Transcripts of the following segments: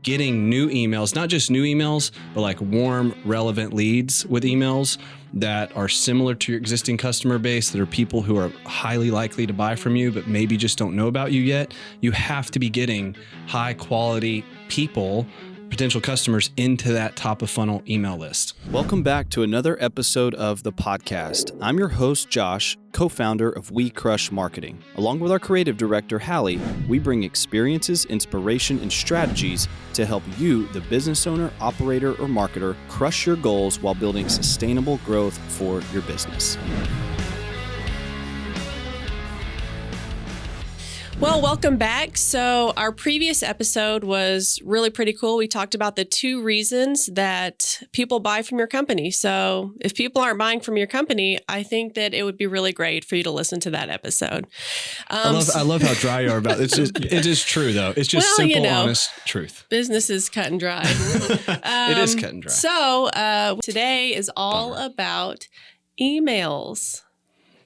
getting new emails, not just new emails, but like warm, relevant leads with emails that are similar to your existing customer base, that are people who are highly likely to buy from you, but maybe just don't know about you yet. You have to be getting high quality people, potential customers, into that top of funnel email list. Welcome back to another episode of the podcast. I'm your host, Josh, co-founder of We Crush Marketing. Along with our creative director, Hallie, we bring experiences, inspiration, and strategies to help you, the business owner, operator, or marketer, crush your goals while building sustainable growth for your business. Well, welcome back. So our previous episode was really pretty cool. We talked about the 2 reasons that people buy from your company. So if people aren't buying from your company, I think that it would be really great for you to listen to that episode. I love how dry you are about it. It is true, though. It's just simple, honest truth. Business is cut and dry. It is cut and dry. So today is all about emails.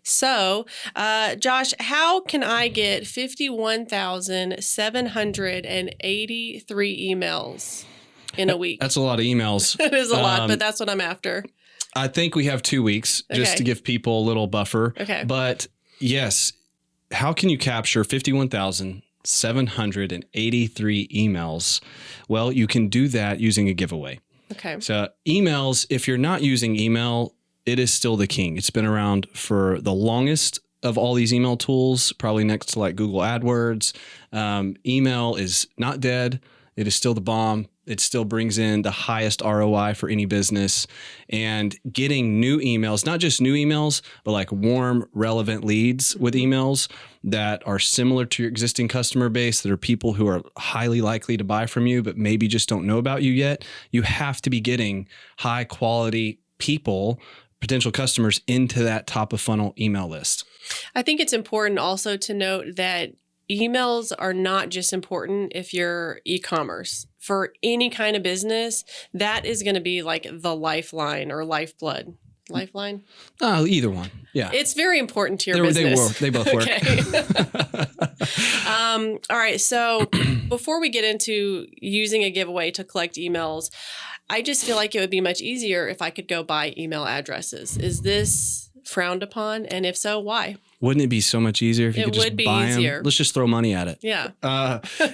So, Josh, how can I get 51,783 emails in a week? That's a lot of emails. It is a lot, but that's what I'm after. I think we have 2 weeks just to give people a little buffer. Okay. But yes, how can you capture 51,783 emails? Well, you can do that using a giveaway. Okay. So emails, if you're not using email, it is still the king. It's been around for the longest of all these email tools, probably next to like Google AdWords. Email is not dead. It is still the bomb. It still brings in the highest ROI for any business. And getting new emails, not just new emails, but like warm, relevant leads with emails that are similar to your existing customer base, that are people who are highly likely to buy from you, but maybe just don't know about you yet. You have to be getting high quality people, potential customers, into that top of funnel email list. I think it's important also to note that emails are not just important if you're e-commerce. For any kind of business, that is going to be like the lifeline or lifeblood. Lifeline? Oh, either one. Yeah. It's very important to your business. They both work. All right. So before we get into using a giveaway to collect emails, I just feel like it would be much easier if I could go buy email addresses. Is this frowned upon? And if so, why? Wouldn't it be so much easier if you could just buy them? Let's just throw money at it. Yeah.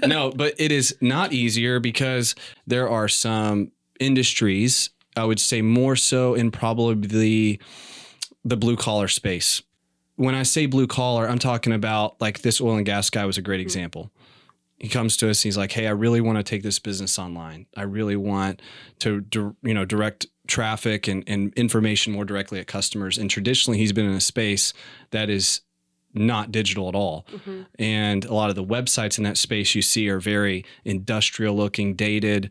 No, but it is not easier because there are some industries, I would say more so in probably the blue collar space. When I say blue collar, I'm talking about like this oil and gas guy was a great example. He comes to us, he's like, hey, I really want to take this business online. I really want to, direct traffic and information more directly at customers. And traditionally, he's been in a space that is not digital at all. Mm-hmm. And a lot of the websites in that space you see are very industrial looking, dated,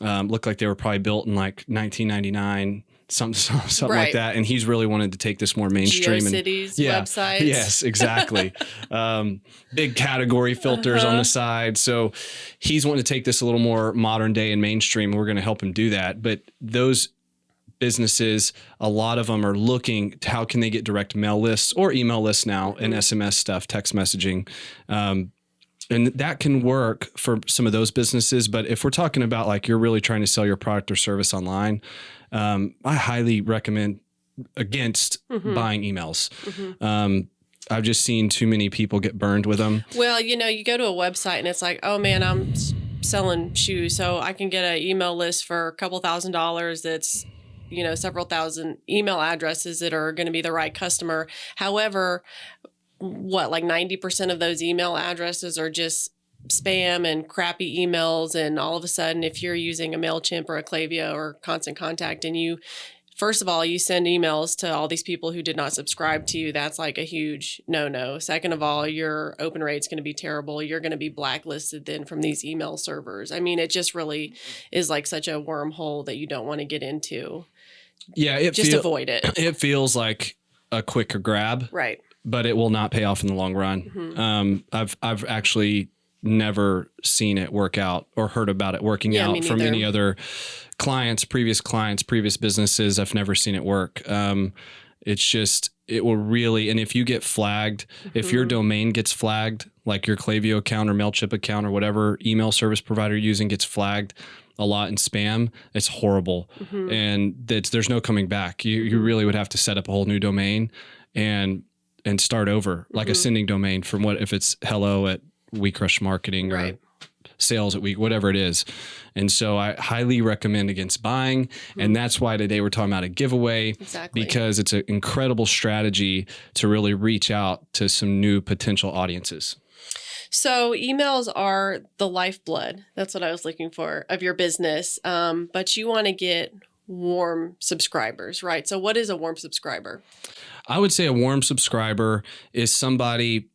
look like they were probably built in like 1999. Something like that. And he's really wanted to take this more mainstream. GeoCities websites. Yes, exactly. Big category filters on the side. So he's wanting to take this a little more modern day and mainstream. We're going to help him do that. But those businesses, a lot of them are looking to how can they get direct mail lists or email lists now and SMS stuff, text messaging. And that can work for some of those businesses. But if we're talking about like you're really trying to sell your product or service online, I highly recommend against buying emails. I've just seen too many people get burned with them. Well, you go to a website and it's like, oh man, I'm selling shoes. So I can get an email list for a couple $1,000s that's, several thousand email addresses that are going to be the right customer. However, like 90% of those email addresses are just spam and crappy emails. And all of a sudden, if you're using a MailChimp or a Klaviyo or Constant Contact and you, first of all, you send emails to all these people who did not subscribe to you, that's like a huge no-no. Second of all, your open rate's going to be terrible. You're going to be blacklisted then from these email servers. I mean, it just really is like such a wormhole that you don't want to get into. Yeah, avoid it. It feels like a quicker grab. Right. But it will not pay off in the long run. I've actually never seen it work out or heard about it working out from any other clients, previous businesses. I've never seen it work. It's just, it will really, and if you get flagged, if your domain gets flagged, like your Klaviyo account or MailChimp account or whatever email service provider you're using gets flagged a lot in spam, it's horrible. And there's no coming back. You really would have to set up a whole new domain and start over, like a sending domain from what, if it's hello at We Crush Marketing or sales at Week, whatever it is. And so I highly recommend against buying. And that's why today we're talking about a giveaway, because it's an incredible strategy to really reach out to some new potential audiences. So emails are the lifeblood. That's what I was looking for of your business. But you want to get warm subscribers, right? So what is a warm subscriber? I would say a warm subscriber is somebody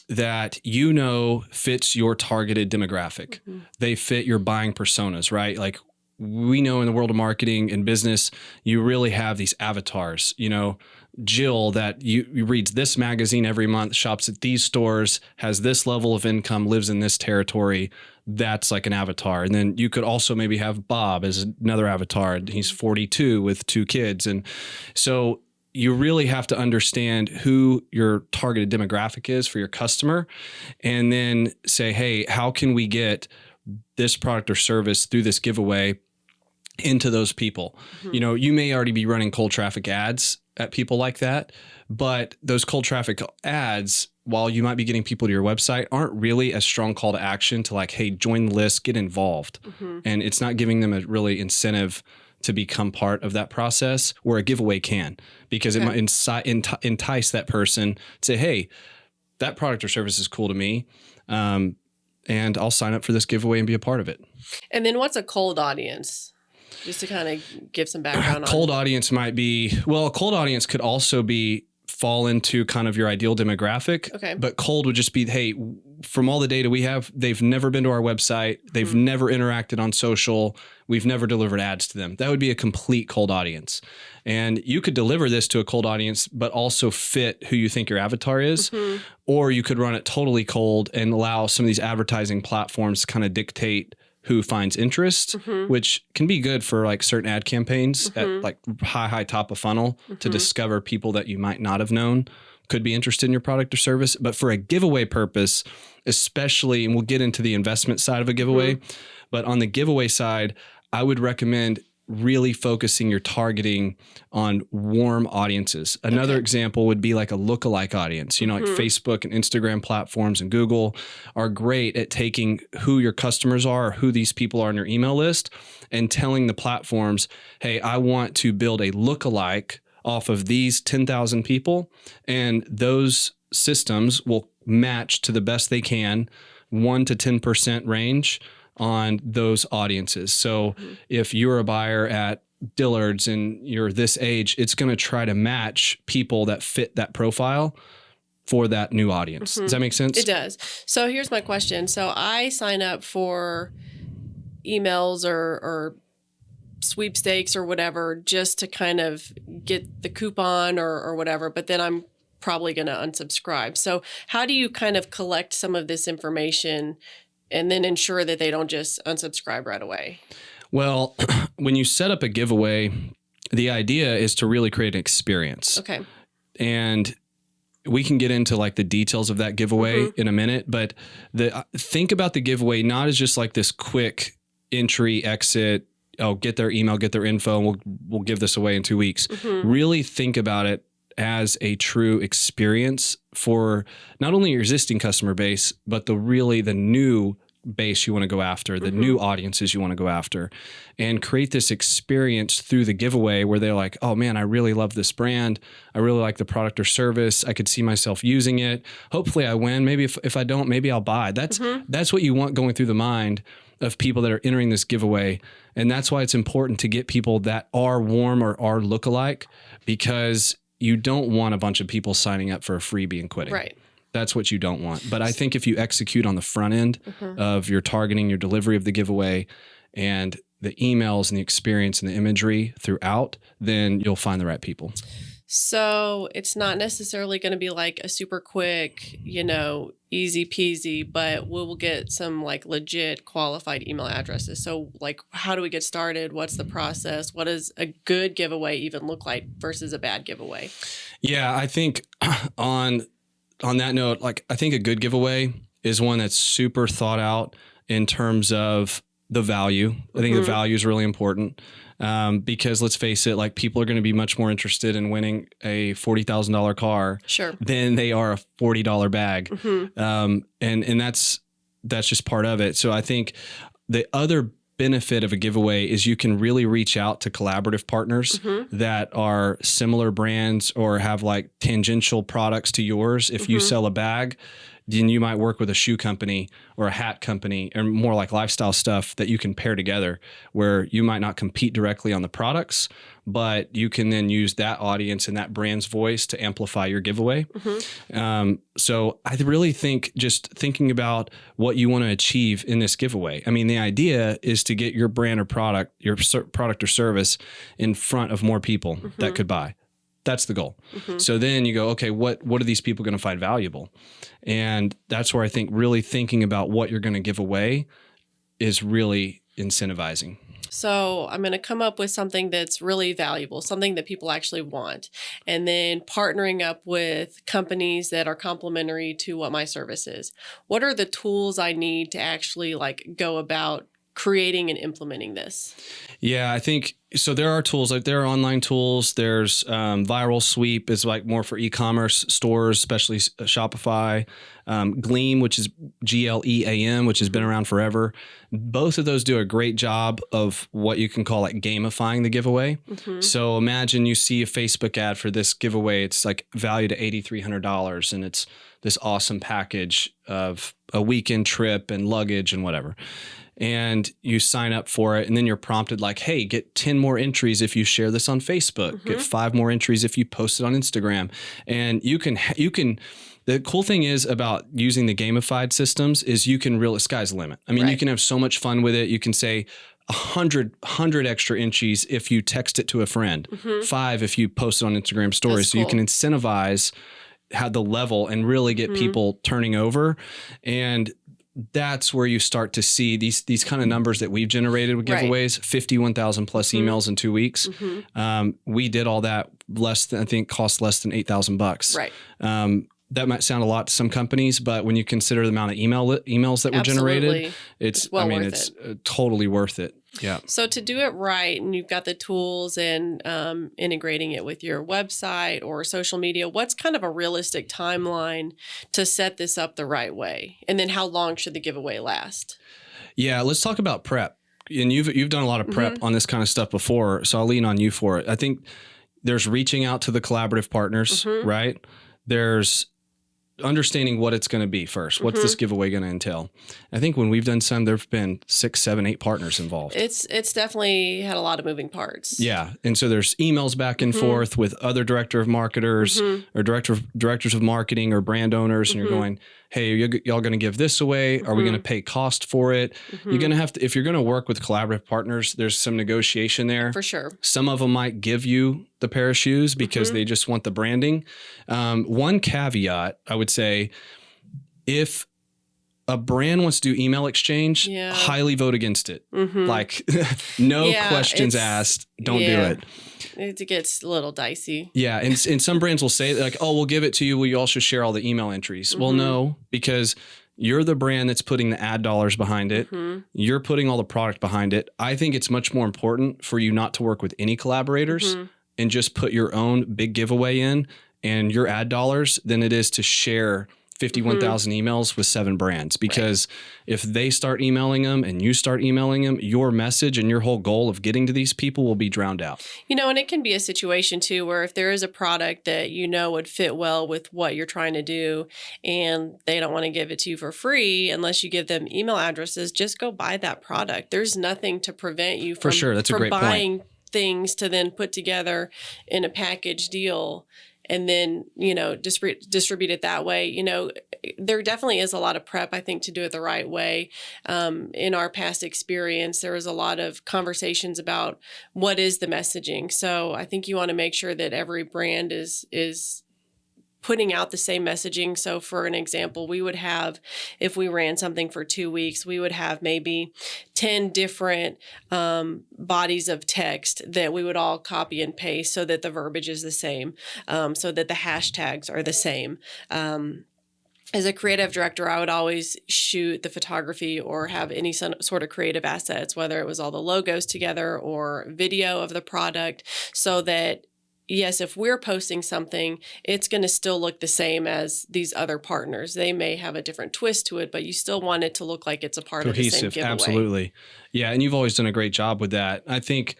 that fits your targeted demographic. They fit your buying personas, right? Like we know in the world of marketing and business, you really have these avatars. Jill that you reads this magazine every month, shops at these stores, has this level of income, lives in this territory. That's like an avatar. And then you could also maybe have Bob as another avatar. He's 42 with 2 kids. And so you really have to understand who your targeted demographic is for your customer, and then say, hey, how can we get this product or service through this giveaway into those people? You may already be running cold traffic ads at people like that, but those cold traffic ads, while you might be getting people to your website, aren't really a strong call to action to like, hey, join the list, get involved. And it's not giving them a really incentive to become part of that process, where a giveaway can, because it might entice that person to say, hey, that product or service is cool to me. And I'll sign up for this giveaway and be a part of it. And then what's a cold audience? Just to kind of give some background on. Cold audience might be, a cold audience could also fall into kind of your ideal demographic. Okay. But cold would just be, hey, from all the data we have, they've never been to our website. They've never interacted on social. We've never delivered ads to them. That would be a complete cold audience. And you could deliver this to a cold audience, but also fit who you think your avatar is. Or you could run it totally cold and allow some of these advertising platforms to kind of dictate who finds interest, which can be good for like certain ad campaigns at like high top of funnel to discover people that you might not have known could be interested in your product or service. But for a giveaway purpose, especially, and we'll get into the investment side of a giveaway, but on the giveaway side, I would recommend really focusing your targeting on warm audiences. Another example would be like a lookalike audience. Like Facebook and Instagram platforms and Google are great at taking who your customers are, or who these people are on your email list, and telling the platforms, hey, I want to build a lookalike off of these 10,000 people. And those systems will match to the best they can, 1 to 10% range on those audiences. So if you're a buyer at Dillard's and you're this age, it's going to try to match people that fit that profile for that new audience. Does that make sense? It does. So here's my question. So I sign up for emails or sweepstakes or whatever just to kind of get the coupon or whatever, but then I'm probably going to unsubscribe. So how do you kind of collect some of this information and then ensure that they don't just unsubscribe right away? Well, when you set up a giveaway, the idea is to really create an experience. Okay. And we can get into like the details of that giveaway in a minute, but think about the giveaway not as just like this quick entry, exit, get their email, get their info, and we'll give this away in 2 weeks. Really think about it as a true experience for not only your existing customer base, but the new base you want to go after, the new audiences you want to go after, and create this experience through the giveaway where they're like, oh man, I really love this brand. I really like the product or service. I could see myself using it. Hopefully I win. Maybe if I don't, maybe I'll buy. That's what you want going through the mind of people that are entering this giveaway. And that's why it's important to get people that are warm or are lookalike, because you don't want a bunch of people signing up for a freebie and quitting. Right. That's what you don't want. But I think if you execute on the front end of your targeting, your delivery of the giveaway, and the emails and the experience and the imagery throughout, then you'll find the right people. So it's not necessarily going to be like a super quick, easy peasy, but we'll get some like legit qualified email addresses. So like, how do we get started? What's the process? What does a good giveaway even look like versus a bad giveaway? Yeah, I think on that note, like I think a good giveaway is one that's super thought out in terms of the value. I think the value is really important. Because let's face it, like people are going to be much more interested in winning a $40,000 car Sure. than they are a $40 bag. And that's just part of it. So I think the other benefit of a giveaway is you can really reach out to collaborative partners that are similar brands or have like tangential products to yours. If you sell a bag, then you might work with a shoe company or a hat company or more like lifestyle stuff that you can pair together where you might not compete directly on the products, but you can then use that audience and that brand's voice to amplify your giveaway. So I really think just thinking about what you want to achieve in this giveaway. I mean, the idea is to get your brand or product, your product or service in front of more people that could buy. That's the goal. So then you go, okay, what are these people going to find valuable? And that's where I think really thinking about what you're going to give away is really incentivizing. So I'm going to come up with something that's really valuable, something that people actually want, and then partnering up with companies that are complementary to what my service is. What are the tools I need to actually like go about creating and implementing this? Yeah, I think so. There are tools, like there are online tools. There's Viral Sweep is like more for e-commerce stores, especially Shopify. Gleam, which is GLEAM, which has been around forever. Both of those do a great job of what you can call like gamifying the giveaway. So imagine you see a Facebook ad for this giveaway. It's like valued at $8,300, and it's this awesome package of a weekend trip and luggage and whatever. And you sign up for it, and then you're prompted like, hey, get 10 more entries if you share this on Facebook, get 5 more entries if you post it on Instagram. And you can, the cool thing is about using the gamified systems is you can really, sky's the limit. I mean, you can have so much fun with it. You can say 100 extra entries if you text it to a friend, 5 if you post it on Instagram stories. So you can incentivize how the level and really get people turning over. And that's where you start to see these kind of numbers that we've generated with giveaways, 51,000 plus emails in 2 weeks. We did all that cost less than $8,000. Right. That might sound a lot to some companies, but when you consider the amount of emails that were generated, it's totally worth it. Yeah. So to do it right, and you've got the tools and integrating it with your website or social media, what's kind of a realistic timeline to set this up the right way? And then how long should the giveaway last? Yeah, let's talk about prep. And you've done a lot of prep on this kind of stuff before, so I'll lean on you for it. I think there's reaching out to the collaborative partners, right? There's understanding what it's going to be first. What's this giveaway going to entail? I think when we've done some, there've been 6, 7, 8 partners involved. It's definitely had a lot of moving parts. Yeah. And so there's emails back and forth with other director of marketers or directors of marketing or brand owners. And you're going, hey, are y'all going to give this away? Are we going to pay cost for it? You're going to have to, if you're going to work with collaborative partners, there's some negotiation there. For sure. Some of them might give you the pair of shoes because they just want the branding. One caveat, I would say, if a brand wants to do email exchange, highly vote against it. Like no questions asked. Don't do it. It gets a little dicey. Yeah. And some brands will say like, oh, we'll give it to you. Will you also share all the email entries? Well, no, because you're the brand that's putting the ad dollars behind it. You're putting all the product behind it. I think it's much more important for you not to work with any collaborators and just put your own big giveaway in and your ad dollars than it is to share 51,000 emails with 7 brands, because if they start emailing them and you start emailing them, your message and your whole goal of getting to these people will be drowned out. And it can be a situation too, where if there is a product that would fit well with what you're trying to do and they don't want to give it to you for free, unless you give them email addresses, just go buy that product. There's nothing to prevent you from, That's a great buying point. things to then put together in a package deal and then, distribute it that way. There definitely is a lot of prep, I think, to do it the right way. In our past experience, there was a lot of conversations about what is the messaging. So I think you want to make sure that every brand is putting out the same messaging. So for an example, we would have, if we ran something for 2 weeks, we would have maybe 10 different bodies of text that we would all copy and paste so that the verbiage is the same, so that the hashtags are the same. As a creative director, I would always shoot the photography or have any sort of creative assets, whether it was all the logos together or video of the product, so that yes, if we're posting something, it's going to still look the same as these other partners. They may have a different twist to it, but you still want it to look like it's a part of the same giveaway. Absolutely. Yeah, and you've always done a great job with that. I think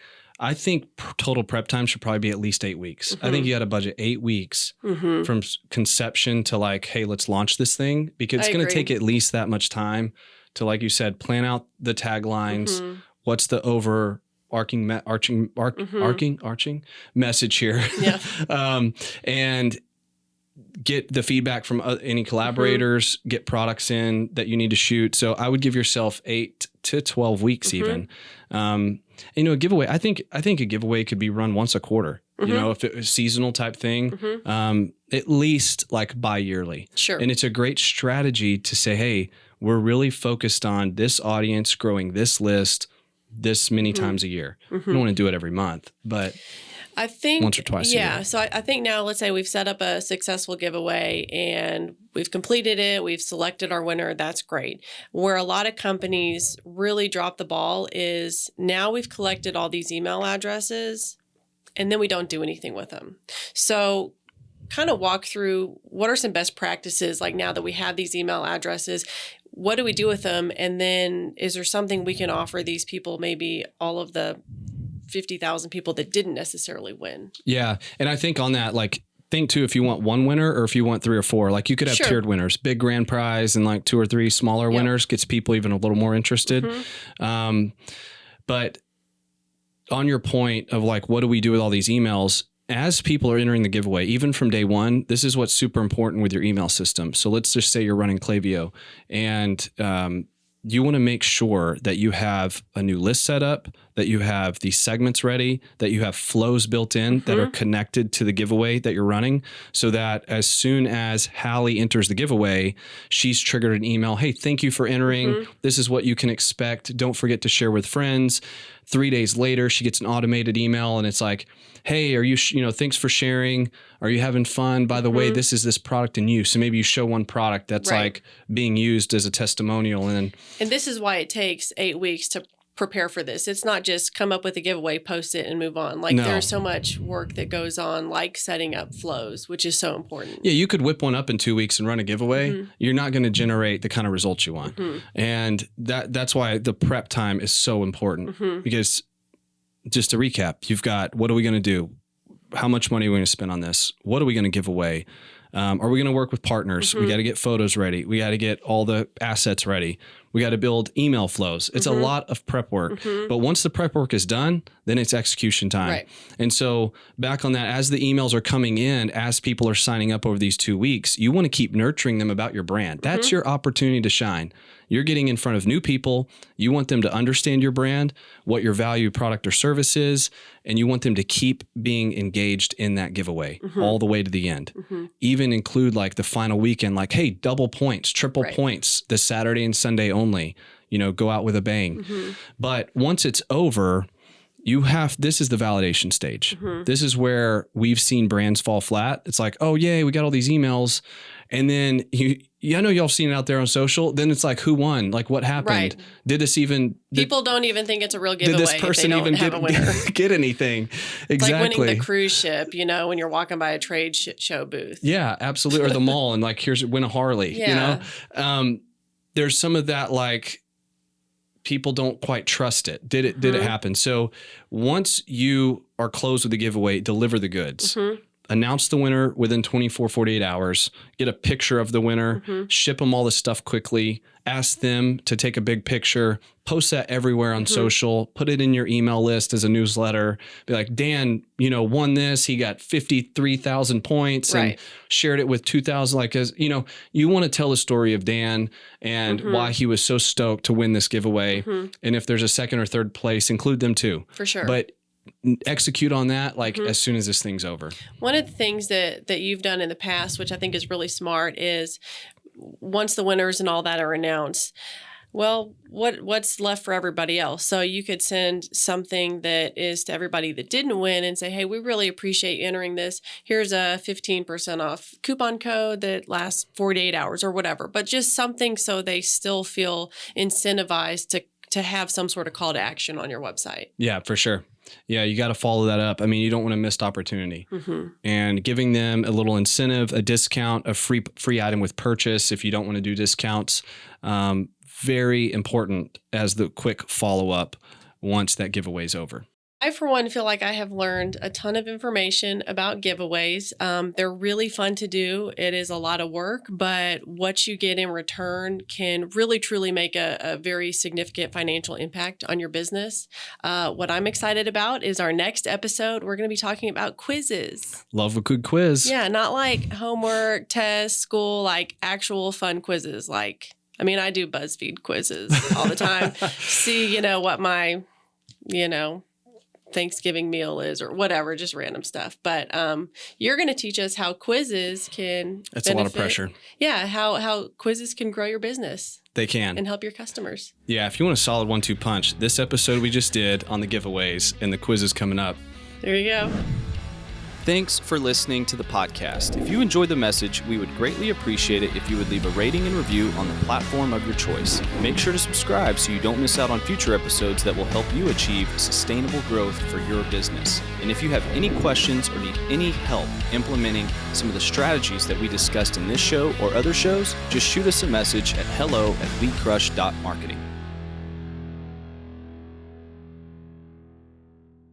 total prep time should probably be at least 8 weeks. I think you got to budget 8 weeks from conception to like, hey, let's launch this thing, because it's going to take at least that much time to, like you said, plan out the taglines. What's the arching message here, and get the feedback from any collaborators, get products in that you need to shoot. So I would give yourself 8 to 12 weeks even. A giveaway, I think a giveaway could be run once a quarter. If it was seasonal type thing, at least like bi-yearly. Sure. And it's a great strategy to say, hey, we're really focused on this audience, growing this list this many times a year. You don't want to do it every month, but I think once or twice a year. So I think now, let's say we've set up a successful giveaway and we've completed it, we've selected our winner, that's great. Where a lot of companies really drop the ball is now we've collected all these email addresses and then we don't do anything with them. So kind of walk through what are some best practices, like now that we have these email addresses, what do we do with them? And then is there something we can offer these people, maybe all of the 50,000 people that didn't necessarily win? Yeah. And I think on that, like, think too, if you want one winner or if you want 3 or 4, like you could have tiered winners, big grand prize, and like 2 or 3 smaller winners, gets people even a little more interested. But on your point of like, what do we do with all these emails? As people are entering the giveaway, even from day one, this is what's super important with your email system. So let's just say you're running Klaviyo and you want to make sure that you have a new list set up, that you have these segments ready, that you have flows built in that are connected to the giveaway that you're running, so that as soon as Hallie enters the giveaway, she's triggered an email. Hey, thank you for entering. This is what you can expect. Don't forget to share with friends. 3 days later, she gets an automated email and it's like, hey, are you, thanks for sharing. Are you having fun? By the way, this is this product in use. So maybe you show one product that's like being used as a testimonial. And this is why it takes 8 weeks to prepare for this. It's not just come up with a giveaway, post it and move on. Like there's so much work that goes on, like setting up flows, which is so important. Yeah, you could whip one up in 2 weeks and run a giveaway. You're not going to generate the kind of results you want. And that's why the prep time is so important. Because just to recap, you've got, what are we going to do? How much money are we going to spend on this? What are we going to give away? Are we going to work with partners? We got to get photos ready. We got to get all the assets ready. We got to build email flows. It's a lot of prep work. But once the prep work is done, then it's execution time. And so back on that, as the emails are coming in, as people are signing up over these 2 weeks, you want to keep nurturing them about your brand. That's your opportunity to shine. You're getting in front of new people. You want them to understand your brand, what your value product or service is, and you want them to keep being engaged in that giveaway all the way to the end. Even include like the final weekend, like, hey, double points, triple points this Saturday and Sunday only, go out with a bang. But once it's over, this is the validation stage. This is where we've seen brands fall flat. It's like, oh, yay, we got all these emails. And then I know y'all seen it out there on social. Then it's like, who won? Like, what happened? Did this even... People don't even think it's a real giveaway. Did this person even get anything? Exactly. It's like winning the cruise ship, when you're walking by a trade show booth. Yeah, absolutely. Or the mall and like, win a Harley, There's some of that, like, people don't quite trust it. Did it happen? So once you are closed with the giveaway, deliver the goods. announce the winner within 24, 48 hours, get a picture of the winner, ship them all the stuff quickly, ask them to take a big picture, post that everywhere on social, put it in your email list as a newsletter, be like, Dan, won this. He got 53,000 points and shared it with 2,000. Like, you want to tell the story of Dan and why he was so stoked to win this giveaway. And if there's a second or third place, include them too. For sure. But execute on that as soon as this thing's over. One of the things that you've done in the past, which I think is really smart, is once the winners and all that are announced, well, what's left for everybody else? So you could send something that is to everybody that didn't win and say, hey, we really appreciate you entering this. Here's a 15% off coupon code that lasts 48 hours or whatever, but just something so they still feel incentivized to have some sort of call to action on your website. Yeah, for sure. Yeah, you got to follow that up. I mean, you don't want to miss opportunity. And giving them a little incentive, a discount, a free item with purchase if you don't want to do discounts, very important as the quick follow-up once that giveaway's over. I, for one, feel like I have learned a ton of information about giveaways. They're really fun to do. It is a lot of work, but what you get in return can really, truly make a very significant financial impact on your business. What I'm excited about is our next episode. We're going to be talking about quizzes. Love a good quiz. Yeah, not like homework, tests, school, like actual fun quizzes. I do BuzzFeed quizzes all the time. See, what my, Thanksgiving meal is or whatever, just random stuff. But you're going to teach us how quizzes can That's a lot of pressure. Yeah, how quizzes can grow your business. They can. And help your customers. Yeah, if you want a solid 1-2 punch, this episode we just did on the giveaways and the quizzes coming up. There you go. Thanks for listening to the podcast. If you enjoyed the message, we would greatly appreciate it if you would leave a rating and review on the platform of your choice. Make sure to subscribe so you don't miss out on future episodes that will help you achieve sustainable growth for your business. And if you have any questions or need any help implementing some of the strategies that we discussed in this show or other shows, just shoot us a message at hello@wecrush.marketing.